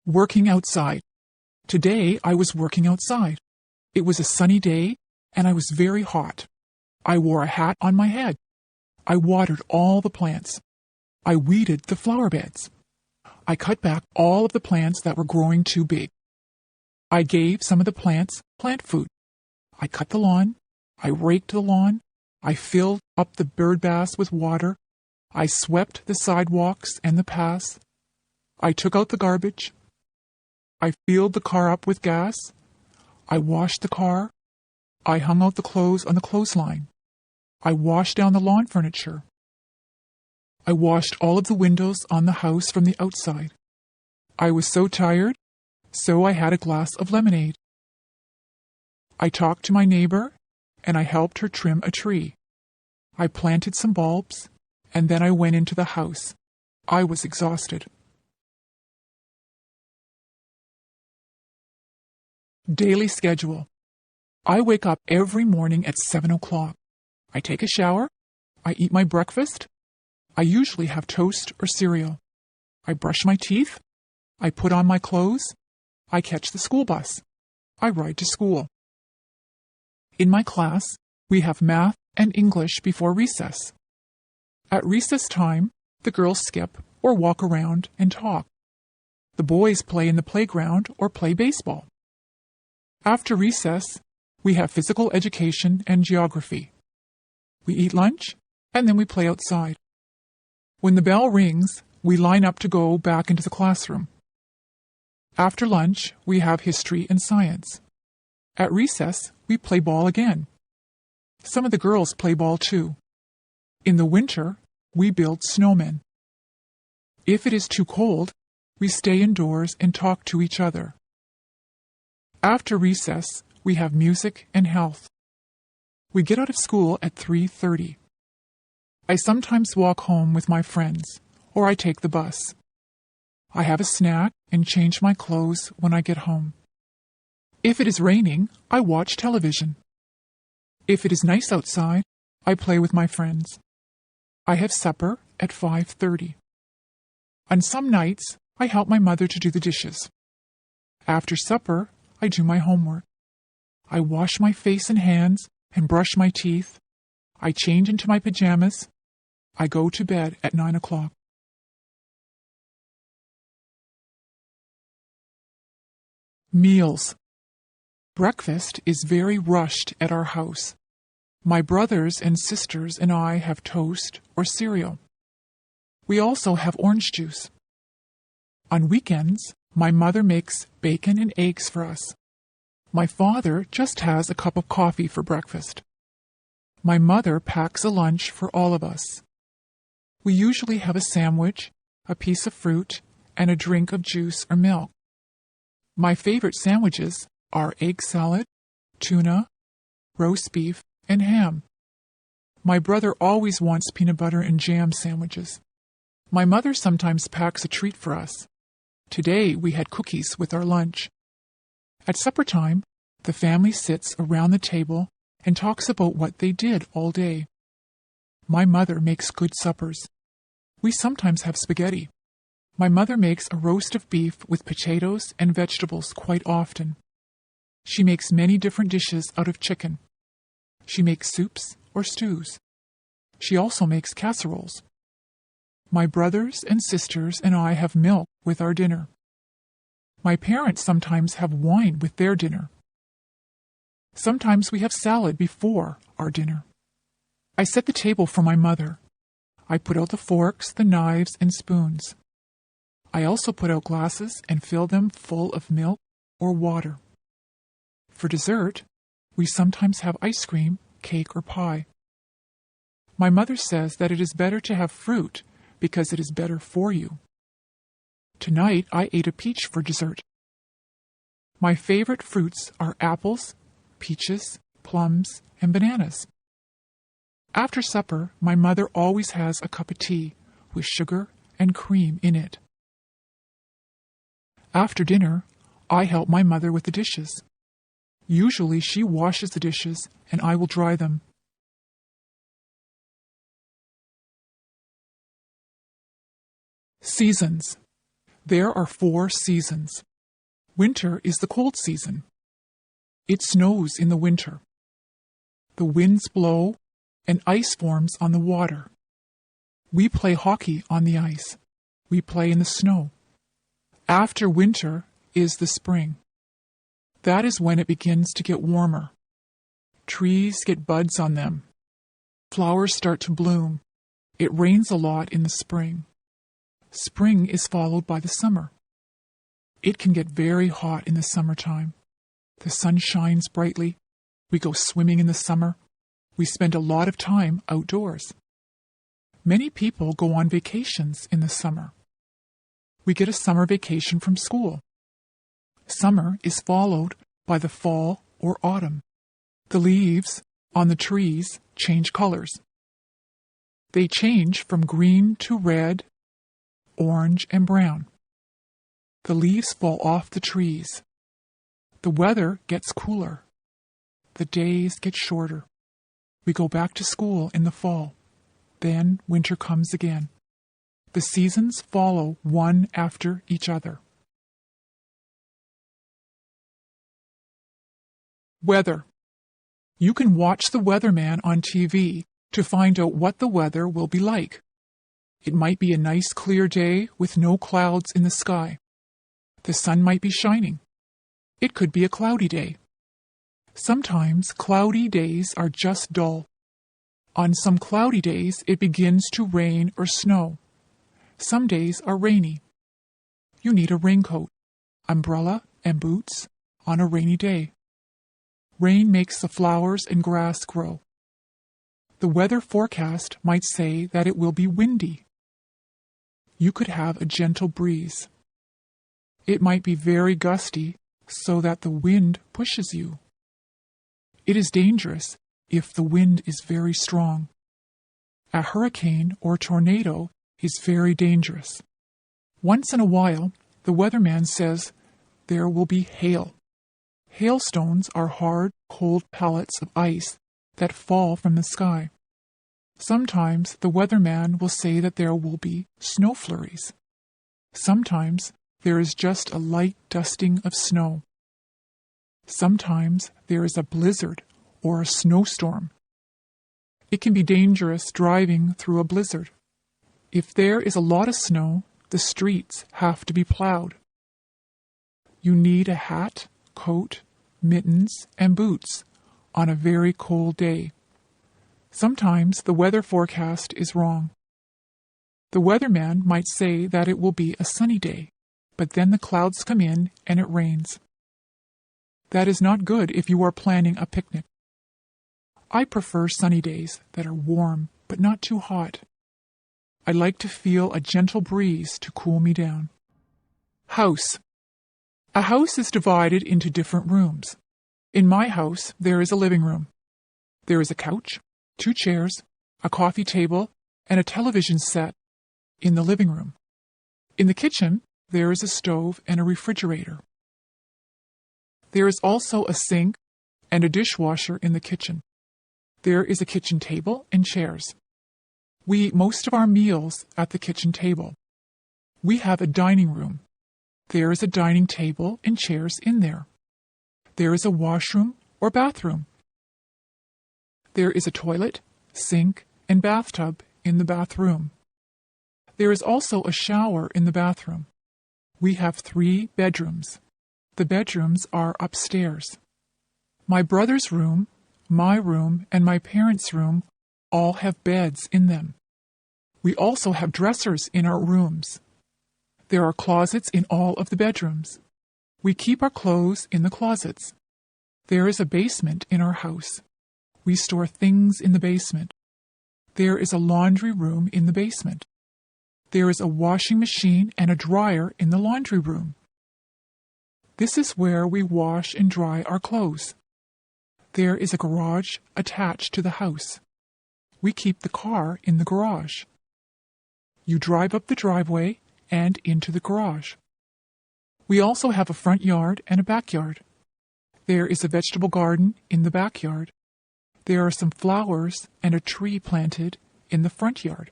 Working outside. Today I was working outside. It was a sunny day and I was very hot. I wore a hat on my head. I watered all the plants. I weeded the flower beds. I cut back all of the plants that were growing too big. I gave some of the plants plant food. I cut the lawn. I raked the lawn. I filled up the bird baths with water. I swept the sidewalks and the paths. I took out the garbage. I filled the car up with gas. I washed the car. I hung out the clothes on the clothesline. I washed down the lawn furniture. I washed all of the windows on the house from the outside. I was so tired, so I had a glass of lemonade. I talked to my neighbor, and I helped her trim a tree. I planted some bulbs, and then I went into the house. I was exhausted. Daily schedule. I wake up every morning at 7 o'clock. I take a shower. I eat my breakfast. I usually have toast or cereal. I brush my teeth. I put on my clothes. I catch the school bus. I ride to school. In my class, we have math and English before recess. At recess time, the girls skip or walk around and talk. The boys play in the playground or play baseball. After recess, we have physical education and geography. We eat lunch, and then we play outside. When the bell rings, we line up to go back into the classroom. After lunch, we have history and science. At recess, we play ball again. Some of the girls play ball too. In the winter, we build snowmen. If it is too cold, we stay indoors and talk to each other. After recess, we have music and health. We get out of school at 3:30. I sometimes walk home with my friends, or I take the bus. I have a snack and change my clothes when I get home. If it is raining, I watch television. If it is nice outside, I play with my friends. I have supper at 5:30. On some nights, I help my mother to do the dishes. After supper, I do my homework. I wash my face and hands and brush my teeth. I change into my pajamas. I go to bed at 9 o'clock. Meals. Breakfast is very rushed at our house. My brothers and sisters and I have toast or cereal. We also have orange juice. On weekends, my mother makes bacon and eggs for us. My father just has a cup of coffee for breakfast. My mother packs a lunch for all of us. We usually have a sandwich, a piece of fruit, and a drink of juice or milk. My favorite sandwiches are egg salad, tuna, roast beef, and ham. My brother always wants peanut butter and jam sandwiches. My mother sometimes packs a treat for us. Today we had cookies with our lunch. At supper time, the family sits around the table and talks about what they did all day. My mother makes good suppers. We sometimes have spaghetti. My mother makes a roast of beef with potatoes and vegetables quite often. She makes many different dishes out of chicken. She makes soups or stews. She also makes casseroles. My brothers and sisters and I have milk with our dinner. My parents sometimes have wine with their dinner. Sometimes we have salad before our dinner. I set the table for my mother. I put out the forks, the knives, and spoons. I also put out glasses and fill them full of milk or water. For dessert, we sometimes have ice cream, cake, or pie. My mother says that it is better to have fruit because it is better for you. Tonight I ate a peach for dessert. My favorite fruits are apples, peaches, plums, and bananas. After supper, my mother always has a cup of tea with sugar and cream in it. After dinner, I help my mother with the dishes. Usually she washes the dishes and I will dry them. Seasons. There are 4 seasons. Winter is the cold season. It snows in the winter. The winds blow and ice forms on the water. We play hockey on the ice. We play in the snow. After winter is the spring. That is when it begins to get warmer. Trees get buds on them. Flowers start to bloom. It rains a lot in the spring. Spring is followed by the summer. It can get very hot in the summertime. The sun shines brightly. We go swimming in the summer. We spend a lot of time outdoors. Many people go on vacations in the summer. We get a summer vacation from school. Summer is followed by the fall or autumn. The leaves on the trees change colors. They change from green to red, orange, and brown. The leaves fall off the trees. The weather gets cooler. The days get shorter. We go back to school in the fall. Then winter comes again. The seasons follow one after each other. Weather. You can watch the weatherman on TV to find out what the weather will be like. It might be a nice clear day with no clouds in the sky. The sun might be shining. It could be a cloudy day. Sometimes cloudy days are just dull. On some cloudy days, it begins to rain or snow. Some days are rainy. You need a raincoat, umbrella, and boots on a rainy day. Rain makes the flowers and grass grow. The weather forecast might say that it will be windy. You could have a gentle breeze. It might be very gusty so that the wind pushes you. It is dangerous if the wind is very strong. A hurricane or tornado is very dangerous. Once in a while, the weatherman says there will be hail. Hailstones are hard, cold pellets of ice that fall from the sky. Sometimes the weatherman will say that there will be snow flurries. Sometimes there is just a light dusting of snow. Sometimes there is a blizzard or a snowstorm. It can be dangerous driving through a blizzard. If there is a lot of snow, the streets have to be plowed. You need a hat, coat, mittens, and boots on a very cold day. Sometimes the weather forecast is wrong. The weatherman might say that it will be a sunny day, but then the clouds come in and it rains. That is not good if you are planning a picnic. I prefer sunny days that are warm but not too hot. I like to feel a gentle breeze to cool me down. House. A house is divided into different rooms. In my house, there is a living room. There is a couch, 2 chairs, a coffee table, and a television set in the living room. In the kitchen, there is a stove and a refrigerator. There is also a sink and a dishwasher in the kitchen. There is a kitchen table and chairs. We eat most of our meals at the kitchen table. We have a dining room. There is a dining table and chairs in there. There is a washroom or bathroom. There is a toilet, sink, and bathtub in the bathroom. There is also a shower in the bathroom. We have 3 bedrooms. The bedrooms are upstairs. My brother's room, my room, and my parents' room all have beds in them. We also have dressers in our rooms. There are closets in all of the bedrooms. We keep our clothes in the closets. There is a basement in our house. We store things in the basement. There is a laundry room in the basement. There is a washing machine and a dryer in the laundry room. This is where we wash and dry our clothes. There is a garage attached to the house. We keep the car in the garage. You drive up the driveway and into the garage. We also have a front yard and a backyard. There is a vegetable garden in the backyard. There are some flowers and a tree planted in the front yard.